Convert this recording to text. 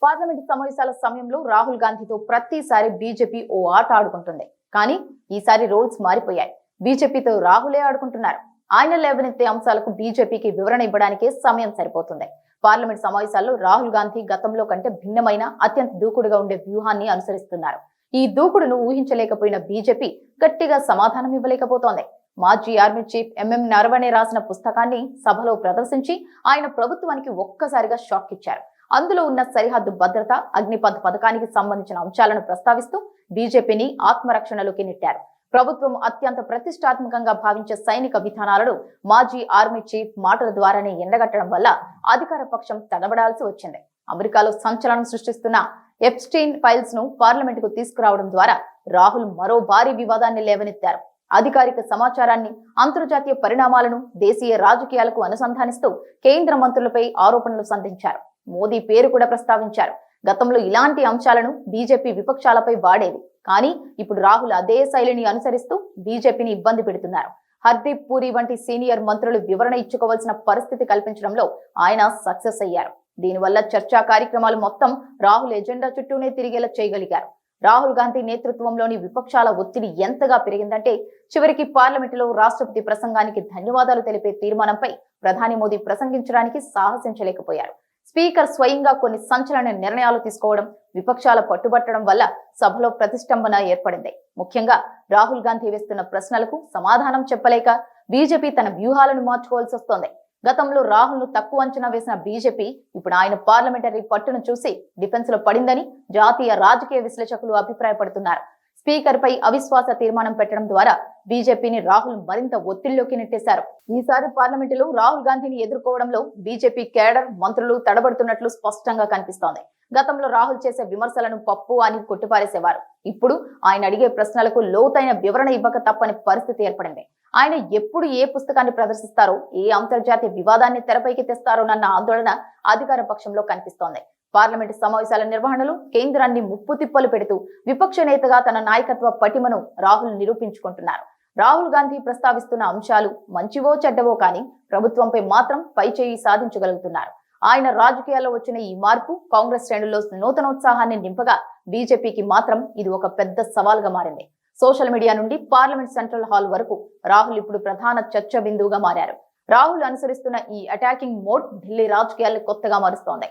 Parliament సమావేశాల సమయంలో రాహుల్ గాంధీతో ప్రతిసారి బీజేపీ ఓ ఆట ఆడుకుంటుంది. కానీ ఈసారి రోల్స్ మారిపోయాయి. బీజేపీతో రాహులే ఆడుకుంటున్నారు. ఆయన లేవనెత్తే అంశాలకు బీజేపీకి వివరణ ఇవ్వడానికే సమయం సరిపోతుంది. పార్లమెంట్ సమావేశాల్లో రాహుల్ గాంధీ గతంలో కంటే భిన్నమైన అత్యంత దూకుడుగా ఉండే వ్యూహాన్ని అనుసరిస్తున్నారు. ఈ దూకుడును ఊహించలేకపోయిన బీజేపీ గట్టిగా సమాధానం ఇవ్వలేకపోతోంది. మాజీ ఆర్మీ చీఫ్ ఎంఎం నరవణే రాసిన పుస్తకాన్ని సభలో ప్రదర్శించి ఆయన ప్రభుత్వానికి ఒక్కసారిగా షాక్ ఇచ్చారు. అందులో ఉన్న సరిహద్దు భద్రత, అగ్నిపథ్ పథకానికి సంబంధించిన అంశాలను ప్రస్తావిస్తూ బీజేపీని ఆత్మరక్షణలోకి నెట్టారు. ప్రభుత్వం అత్యంత ప్రతిష్టాత్మకంగా భావించే సైనిక విధానాలను మాజీ ఆర్మీ చీఫ్ మాటల ద్వారానే ఎండగట్టడం వల్ల అధికార పక్షం తడబడాల్సి వచ్చింది. అమెరికాలో సంచలనం సృష్టిస్తున్న ఎప్స్టీన్ ఫైల్స్ ను పార్లమెంట్ కు తీసుకురావడం ద్వారా రాహుల్ మరో భారీ వివాదాన్ని లేవనెత్తారు. అధికారిక సమాచారాన్ని, అంతర్జాతీయ పరిణామాలను దేశీయ రాజకీయాలకు అనుసంధానిస్తూ కేంద్ర మంత్రులపై ఆరోపణలు సంధించారు. మోదీ పేరు కూడా ప్రస్తావించారు. గతంలో ఇలాంటి అంశాలను బీజేపీ విపక్షాలపై వాడేది. కానీ ఇప్పుడు రాహుల్ అదే శైలిని అనుసరిస్తూ బీజేపీని ఇబ్బంది పెడుతున్నారు. హర్దీప్ పూరి వంటి సీనియర్ మంత్రులు వివరణ ఇచ్చుకోవాల్సిన పరిస్థితి కల్పించడంలో ఆయన సక్సెస్ అయ్యారు. దీనివల్ల చర్చా కార్యక్రమాలు మొత్తం రాహుల్ ఎజెండా చుట్టూనే తిరిగేలా చేయగలిగారు. రాహుల్ గాంధీ నేతృత్వంలోని విపక్షాల ఒత్తిడి ఎంతగా పెరిగిందంటే చివరికి పార్లమెంటులో రాష్ట్రపతి ప్రసంగానికి ధన్యవాదాలు తెలిపే తీర్మానంపై ప్రధాని మోదీ ప్రసంగించడానికి సాహసించలేకపోయారు. స్పీకర్ స్వయంగా కొన్ని సంచలన నిర్ణయాలు తీసుకోవడం, విపక్షాల పట్టుబట్టడం వల్ల సభలో ప్రతిష్టంభన ఏర్పడింది. ముఖ్యంగా రాహుల్ గాంధీ వేస్తున్న ప్రశ్నలకు సమాధానం చెప్పలేక బీజేపీ తన వ్యూహాలను మార్చుకోవాల్సి వస్తోంది. గతంలో రాహుల్ ను తక్కువ అంచనా వేసిన బీజేపీ ఇప్పుడు ఆయన పార్లమెంటరీ పట్టును చూసి డిఫెన్స్ లో పడిందని జాతీయ రాజకీయ విశ్లేషకులు అభిప్రాయపడుతున్నారు. స్పీకర్ పై అవిశ్వాస తీర్మానం పెట్టడం ద్వారా బీజేపీని రాహుల్ మరింత ఒత్తిడిలోకి నెట్టేశారు. ఈసారి పార్లమెంటులో రాహుల్ గాంధీని ఎదుర్కోవడంలో బీజేపీ కేడర్, మంత్రులు తడబడుతున్నట్లు స్పష్టంగా కనిపిస్తోంది. గతంలో రాహుల్ చేసే విమర్శలను పప్పు అని కొట్టిపారేసేవారు. ఇప్పుడు ఆయన అడిగే ప్రశ్నలకు లోతైన వివరణ ఇవ్వక తప్పని పరిస్థితి ఏర్పడింది. ఆయన ఎప్పుడు ఏ పుస్తకాన్ని ప్రదర్శిస్తారో, ఏ అంతర్జాతీయ వివాదాన్ని తెరపైకి తెస్తారోనన్న ఆందోళన అధికార పక్షంలో కనిపిస్తోంది. పార్లమెంటు సమావేశాల నిర్వహణలో కేంద్రాన్ని ముప్పు తిప్పలు పెడుతూ విపక్ష నేతగా తన నాయకత్వ పటిమను రాహుల్ నిరూపించుకుంటున్నారు. రాహుల్ గాంధీ ప్రస్తావిస్తున్న అంశాలు మంచివో చెడ్డవో కానీ ప్రభుత్వంపై మాత్రం పైచేయి సాధించగలుగుతున్నారు. ఆయన రాజకీయాల్లో వచ్చిన ఈ మార్పు కాంగ్రెస్ శ్రేణుల్లో నూతనోత్సాహాన్ని నింపగా బీజేపీకి మాత్రం ఇది ఒక పెద్ద సవాల్గా మారింది. సోషల్ మీడియా నుండి పార్లమెంట్ సెంట్రల్ హాల్ వరకు రాహుల్ ఇప్పుడు ప్రధాన చర్చ బిందువుగా మారారు. రాహుల్ అనుసరిస్తున్న ఈ అటాకింగ్ మోడ్ ఢిల్లీ రాజకీయాలను కొత్తగా మారుస్తోంది.